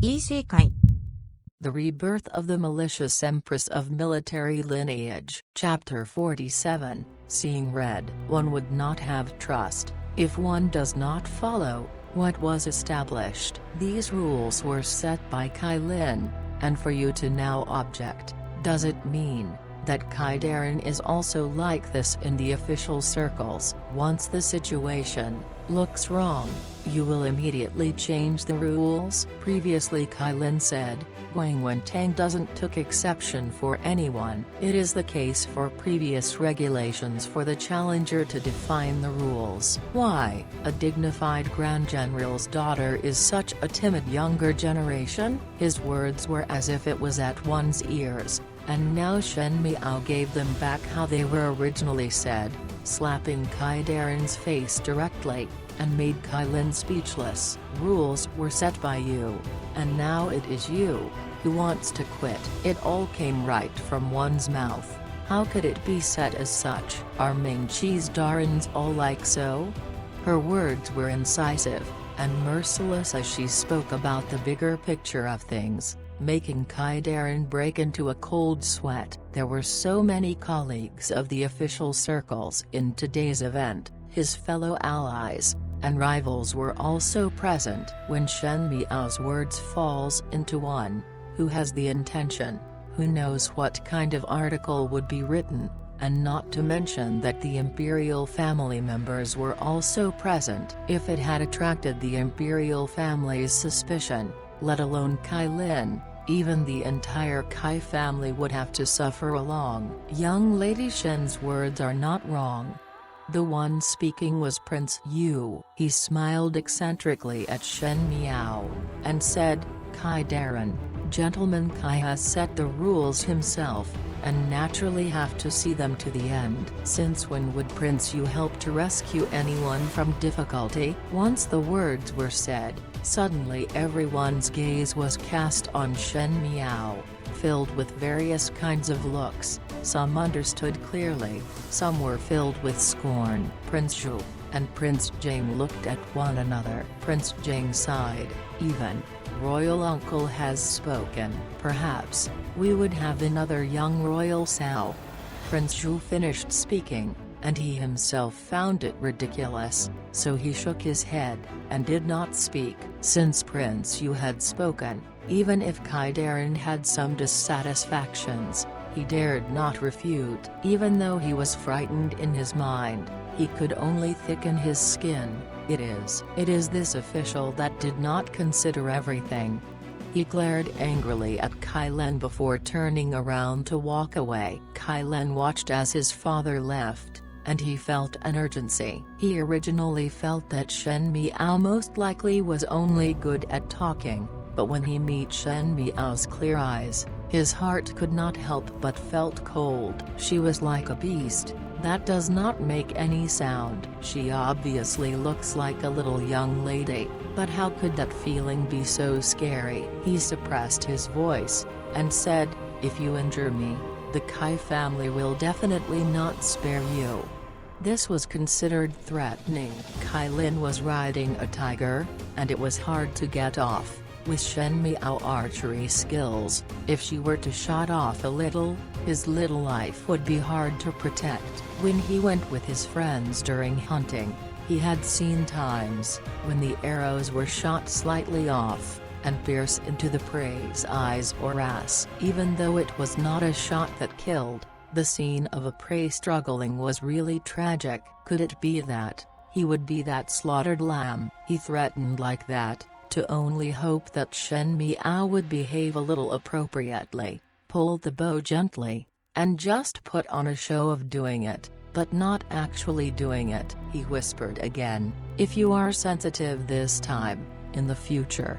Isekai. The Rebirth of the Malicious Empress of Military Lineage. Chapter 47, Seeing Red. One would not have trust, if one does not follow what was established. These rules were set by Kai Lin, and for you to now object, does it mean that Kai Darren is also like this in the official circles? Once the situation looks wrong, you will immediately change the rules? Previously Kai Lin said, Wang Wentang doesn't took exception for anyone. It is the case for previous regulations for the challenger to define the rules. Why, a dignified Grand General's daughter is such a timid younger generation? His words were as if it was at one's ears, and now Shen Miao gave them back how they were originally said, slapping Kai Darren's face directly, and made Kai Lin speechless. Rules were set by you, and now it is you who wants to quit. It all came right from one's mouth. How could it be set as such? Are Ming Chi's Darrens all like so? Her words were incisive and merciless as she spoke about the bigger picture of things, making Kai Darren break into a cold sweat. There were so many colleagues of the official circles in today's event, his fellow allies and rivals were also present. When Shen Miao's words falls into one who has the intention, who knows what kind of article would be written, and not to mention that the imperial family members were also present. If it had attracted the imperial family's suspicion, let alone Kai Lin, even the entire Kai family would have to suffer along. Young Lady Shen's words are not wrong. The one speaking was Prince Yu. He smiled eccentrically at Shen Miao, and said, Kai Darren, Gentleman Kai has set the rules himself, and naturally have to see them to the end. Since when would Prince Yu help to rescue anyone from difficulty? Once the words were said, suddenly everyone's gaze was cast on Shen Miao, filled with various kinds of looks. Some understood clearly, some were filled with scorn. Prince Zhu and Prince Jing looked at one another. Prince Jing sighed, even Royal Uncle has spoken. Perhaps we would have another young royal Sao. Prince Zhu finished speaking, and he himself found it ridiculous, so he shook his head, and did not speak. Since Prince Yu had spoken, even if Kai Darren had some dissatisfactions, he dared not refute. Even though he was frightened in his mind, he could only thicken his skin. It is this official that did not consider everything. He glared angrily at Kai Lin before turning around to walk away. Kai Lin watched as his father left, and he felt an urgency. He originally felt that Shen Miao most likely was only good at talking, but when he met Shen Miao's clear eyes, his heart could not help but felt cold. She was like a beast that does not make any sound. She obviously looks like a little young lady, but how could that feeling be so scary? He suppressed his voice, and said, If you injure me, the Kai family will definitely not spare you. This was considered threatening. Kai Lin was riding a tiger, and it was hard to get off. With Shen Miao archery skills, if she were to shot off a little, his little life would be hard to protect. When he went with his friends during hunting, he had seen times when the arrows were shot slightly off, and pierce into the prey's eyes or ass. Even though it was not a shot that killed, the scene of a prey struggling was really tragic. Could it be that he would be that slaughtered lamb? He threatened like that, to only hope that Shen Miao would behave a little appropriately, pull the bow gently, and just put on a show of doing it, but not actually doing it. He whispered again, If you are sensitive this time, in the future,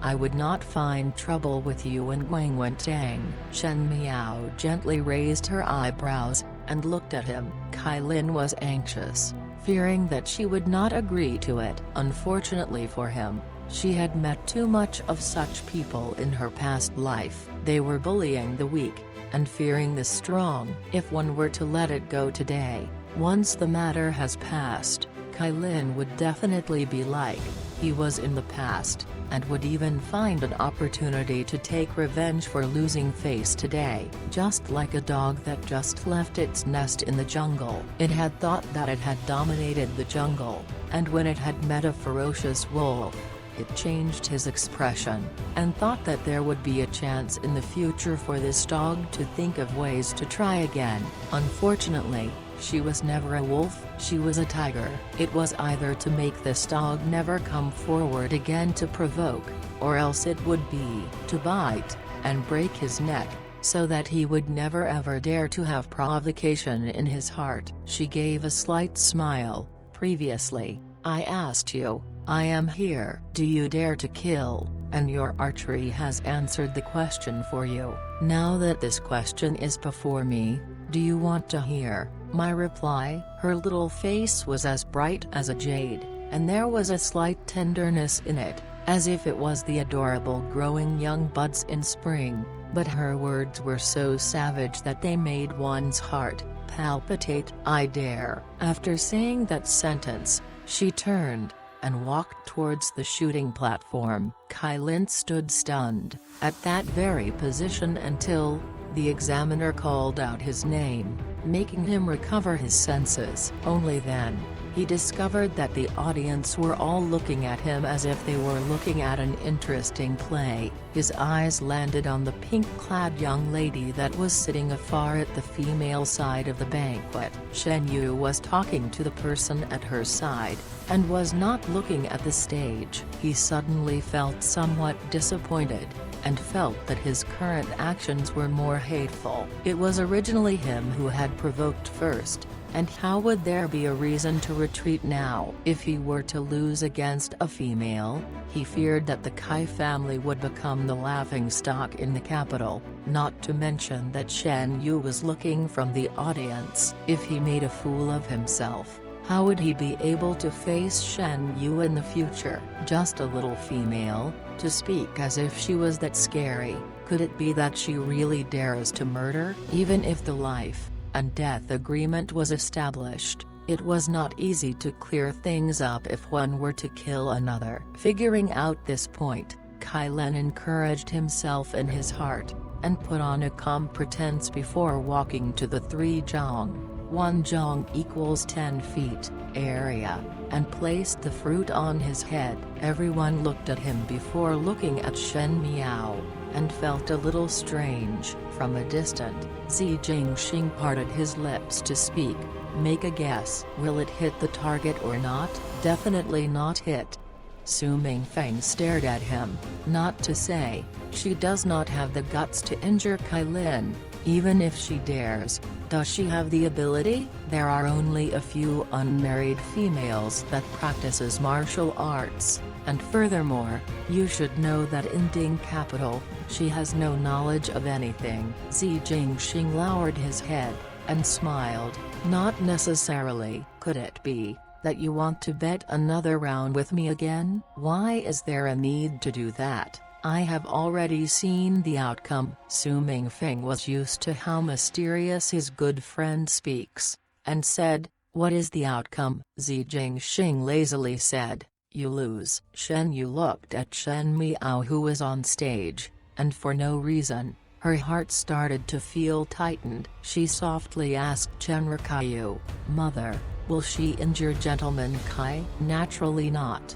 I would not find trouble with you and Wang Wentang. Shen Miao gently raised her eyebrows, and looked at him. Kai Lin was anxious, fearing that she would not agree to it. Unfortunately for him, she had met too much of such people in her past life. They were bullying the weak, and fearing the strong. If one were to let it go today, once the matter has passed, Kai Lin would definitely be like he was in the past, and would even find an opportunity to take revenge for losing face today. Just like a dog that just left its nest in the jungle. It had thought that it had dominated the jungle, and when it had met a ferocious wolf, it changed his expression, and thought that there would be a chance in the future for this dog to think of ways to try again. Unfortunately, she was never a wolf, she was a tiger. It was either to make this dog never come forward again to provoke, or else it would be to bite, and break his neck, so that he would never ever dare to have provocation in his heart. She gave a slight smile. Previously, I asked you, I am here. Do you dare to kill? And your archery has answered the question for you. Now that this question is before me, do you want to hear my reply? Her little face was as bright as a jade, and there was a slight tenderness in it, as if it was the adorable growing young buds in spring, but her words were so savage that they made one's heart palpitate. I dare. After saying that sentence, she turned and walked towards the shooting platform. Kylin stood stunned at that very position until the examiner called out his name, making him recover his senses. Only then, he discovered that the audience were all looking at him as if they were looking at an interesting play. His eyes landed on the pink-clad young lady that was sitting afar at the female side of the banquet. Shen Yu was talking to the person at her side, and was not looking at the stage. He suddenly felt somewhat disappointed, and felt that his current actions were more hateful. It was originally him who had provoked first, and how would there be a reason to retreat now? If he were to lose against a female, he feared that the Kai family would become the laughingstock in the capital, not to mention that Shen Yu was looking from the audience. If he made a fool of himself, how would he be able to face Shen Yu in the future? Just a little female, to speak as if she was that scary. Could it be that she really dares to murder? Even if the life and death agreement was established, it was not easy to clear things up if one were to kill another. Figuring out this point, Kylin encouraged himself in his heart, and put on a calm pretense before walking to the 3 zhong. 1 zhong equals 10 feet, area, and placed the fruit on his head. Everyone looked at him before looking at Shen Miao, and felt a little strange. From a distant, Zi Jingxing parted his lips to speak. Make a guess. Will it hit the target or not? Definitely not hit. Su Mingfeng stared at him, not to say, she does not have the guts to injure Kylin. Even if she dares, does she have the ability? There are only a few unmarried females that practices martial arts, and furthermore, you should know that in Ding capital, she has no knowledge of anything. Zi Jingxing lowered his head, and smiled. Not necessarily. Could it be that you want to bet another round with me again? Why is there a need to do that? I have already seen the outcome. Su Mingfeng was used to how mysterious his good friend speaks, and said, what is the outcome? Zi Jingxing lazily said, you lose. Shen Yu looked at Shen Miao who was on stage, and for no reason, her heart started to feel tightened. She softly asked Chen Rikayu, Mother, will she injure Gentleman Kai? Naturally not.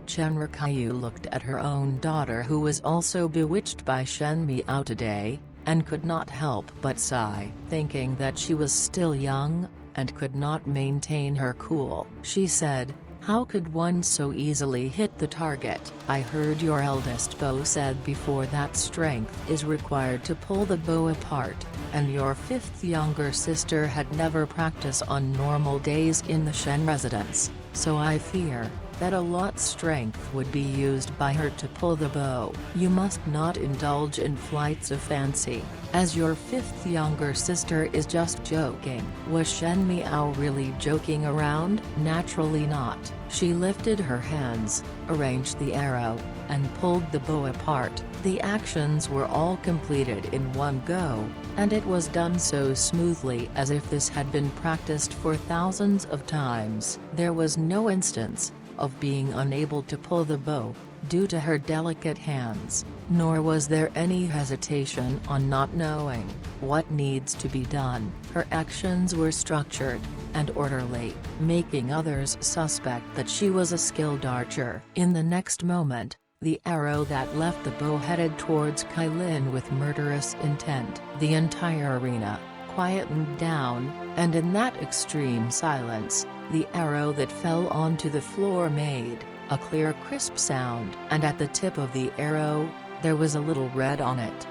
Chen Rikayu looked at her own daughter who was also bewitched by Shen Miao today, and could not help but sigh. Thinking that she was still young, and could not maintain her cool, she said, how could one so easily hit the target? I heard your eldest bow said before that strength is required to pull the bow apart, and your 5th younger sister had never practiced on normal days in the Shen residence, so I fear that a lot strength would be used by her to pull the bow. You must not indulge in flights of fancy, as your 5th younger sister is just joking. Was Shen Miao really joking around? Naturally not. She lifted her hands, arranged the arrow, and pulled the bow apart. The actions were all completed in one go, and it was done so smoothly as if this had been practiced for thousands of times. There was no instance of being unable to pull the bow, due to her delicate hands, nor was there any hesitation on not knowing what needs to be done. Her actions were structured and orderly, making others suspect that she was a skilled archer. In the next moment, the arrow that left the bow headed towards Kylin with murderous intent. The entire arena quietened down, and in that extreme silence, the arrow that fell onto the floor made a clear, crisp sound. And at the tip of the arrow, there was a little red on it.